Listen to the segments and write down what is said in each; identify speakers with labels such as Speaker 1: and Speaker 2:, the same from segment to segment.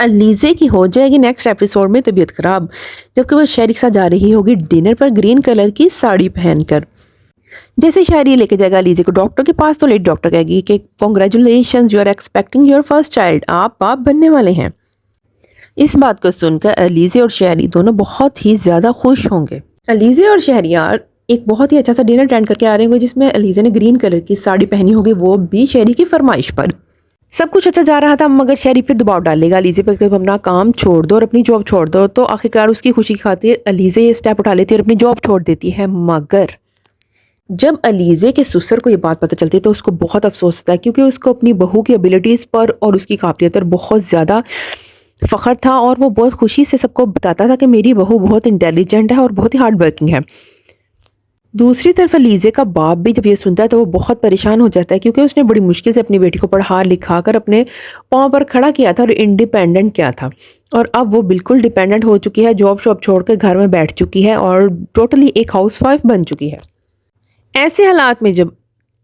Speaker 1: अलीज़े की हो जाएगी नेक्स्ट एपिसोड में तबीयत खराब, जबकि वो शहरी के साथ जा रही होगी डिनर पर ग्रीन कलर की साड़ी पहनकर। जैसे शहरी लेके जाएगा अलीज़े को डॉक्टर के पास, तो लेडी डॉक्टर कहेगी कि congratulation, you are expecting your first child, आप बाप बनने वाले हैं। इस बात को सुनकर अलीज़े और शहरी दोनों बहुत ही ज़्यादा खुश होंगे। अलीज़े और शहरियार एक बहुत ही अच्छा सा डिनर अटेंड करके आ रहे होंगे, जिसमें अलीज़े ने ग्रीन कलर की साड़ी पहनी होगी, वो भी शहरी की फरमाइश पर। सब कुछ अच्छा जा रहा था, मगर शहरी फिर दबाव डालेगा अलीज़े पर कि तुम अपना काम छोड़ दो और अपनी जॉब छोड़ दो। तो आखिरकार उसकी खुशी की खातिर अलीज़े ये स्टेप उठा लेती है और अपनी जॉब छोड़ देती है। मगर जब अलीज़े के ससुर को ये बात पता चलती है तो उसको बहुत अफसोस होता है, क्योंकि उसको अपनी बहू की एबिलिटीज़ पर और उसकी काबिलियत पर बहुत ज़्यादा फ़ख्र था और वो बहुत खुशी से सबको बताता था कि मेरी बहू बहुत इंटेलिजेंट है और बहुत ही हार्ड वर्किंग है। दूसरी तरफ अलीज़े का बाप भी जब ये सुनता है तो वो बहुत परेशान हो जाता है, क्योंकि उसने बड़ी मुश्किल से अपनी बेटी को पढ़ा लिखा कर अपने पाँव पर खड़ा किया था और इंडिपेंडेंट किया था, और अब वो बिल्कुल डिपेंडेंट हो चुकी है, जॉब शॉब छोड़कर घर में बैठ चुकी है और टोटली एक हाउसवाइफ बन चुकी है। ऐसे हालात में जब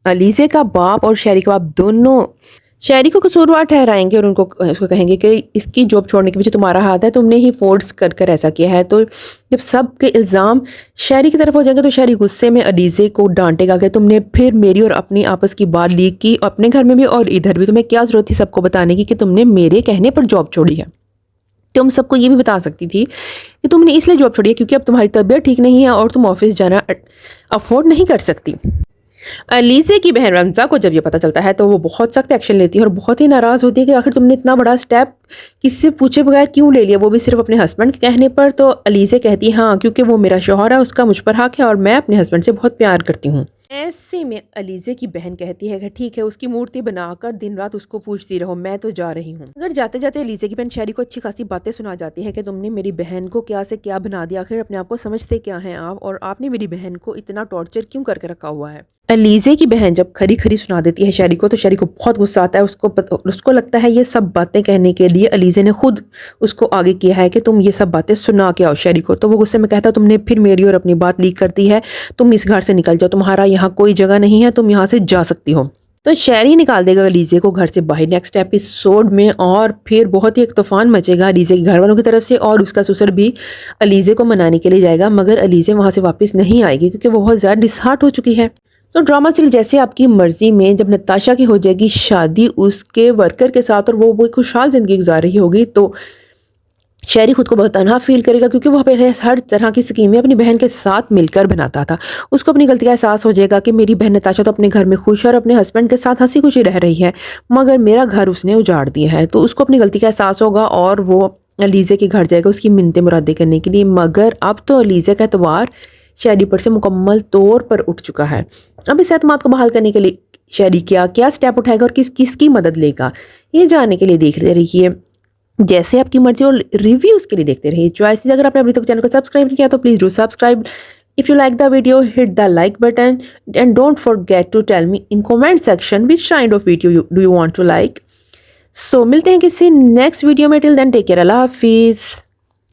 Speaker 1: अलीज़े का बाप और शहरी का बाप दोनों शहरी को कसूरवार ठहराएंगे और उनको उसको कहेंगे कि इसकी जॉब छोड़ने के पीछे तुम्हारा हाथ है, तुमने ही फोर्स कर कर ऐसा किया है। तो जब सब के इल्ज़ाम शहरी की तरफ हो जाएंगे तो शहरी गुस्से में अलीज़े को डांटेगा कि तुमने फिर मेरी और अपनी आपस की बात लीक की, अपने घर में भी और इधर भी। तुम्हें क्या ज़रूरत थी सबको बताने की कि तुमने मेरे कहने पर जॉब छोड़ी है? तुम सबको ये भी बता सकती थी कि तुमने इसलिए जॉब छोड़ी है क्योंकि अब तुम्हारी तबीयत ठीक नहीं है और तुम ऑफिस जाना अफोर्ड नहीं कर सकती। अलीज़े की बहन रमज़ा को जब ये पता चलता है तो वो बहुत सख्त एक्शन लेती है और बहुत ही नाराज़ होती है कि आखिर तुमने इतना बड़ा स्टेप किससे पूछे बगैर क्यों ले लिया, वो भी सिर्फ अपने हस्बैंड के कहने पर। तो अलीज़े कहती है हाँ, क्योंकि वो मेरा शौहर है, उसका मुझ पर हक है और मैं अपने हस्बैंड से बहुत प्यार करती हूँ। ऐसे में अलीज़े की बहन कहती है कि ठीक है, उसकी मूर्ति बनाकर दिन रात उसको पूछती रहो, मैं तो जा रही हूँ। अगर जाते जाते अलीज़े की बहन शहरी को अच्छी खासी बातें सुना जाती है कि तुमने मेरी बहन को क्या से क्या बना दिया, आखिर अपने आप को समझते क्या हैं आप, और आपने मेरी बहन को इतना टॉर्चर क्यों करके रखा हुआ है। अलीज़े की बहन जब खरी खरी सुना देती है शहरी को तो शहरी को बहुत गुस्सा आता है। उसको लगता है ये सब बातें कहने के लिए अलीज़े ने खुद उसको आगे किया है कि तुम ये सब बातें सुना के आओ शहरी को। तो वो गुस्से में कहता है तुमने फिर मेरी और अपनी बात लीक कर दी है, तुम इस घर से निकल जाओ, तुम्हारा यहाँ कोई जगह नहीं है, तुम यहाँ से जा सकती हो। तो शहरी निकाल देगा अलीज़े को घर से बाहर नेक्स्ट एपिसोड में, और फिर बहुत ही एक तूफान मचेगा अलीज़े के घर वालों की तरफ से, और उसका ससुर भी अलीज़े को मनाने के लिए जाएगा, मगर अलीज़े वहाँ से वापस नहीं आएगी क्योंकि वो बहुत ज़्यादा डिसहार्ट हो चुकी है। तो ड्रामा चल जैसे आपकी मर्जी में जब नताशा की हो जाएगी शादी उसके वर्कर के साथ और वो खुशहाल ज़िंदगी गुजार रही होगी, तो शहरी खुद को बहुत तनहा फील करेगा, क्योंकि वह पहले हर तरह की स्कीमें अपनी बहन के साथ मिलकर बनाता था। उसको अपनी गलती का एहसास हो जाएगा कि मेरी बहन नताशा तो अपने घर में खुश है और अपने हस्बैंड के साथ हंसी खुशी रह रही है, मगर मेरा घर उसने उजाड़ दिया है। तो उसको अपनी गलती का एहसास होगा और वो अलीज़े के घर जाएगा उसकी मिन्नतें मुरादें करने के लिए। मगर अब तो अलीज़े का एतबार शहरी पर से मुकम्मल तौर पर उठ चुका है। अब इस एतमाद को बहाल करने के लिए शहरी क्या क्या स्टेप उठाएगा और किसकी मदद लेगा, ये जानने के लिए देखते रहिए जैसे आपकी मर्जी, और रिव्यूज़ के लिए देखते रहिए चॉइसेस। अगर आपने अभी तक चैनल को सब्सक्राइब नहीं किया तो please do subscribe. If you like the video hit the like button and don't forget to tell me in comment section which kind of video do you want to like. So मिलते हैं किसी next video में, till then take care, अल्लाह हाफिज़।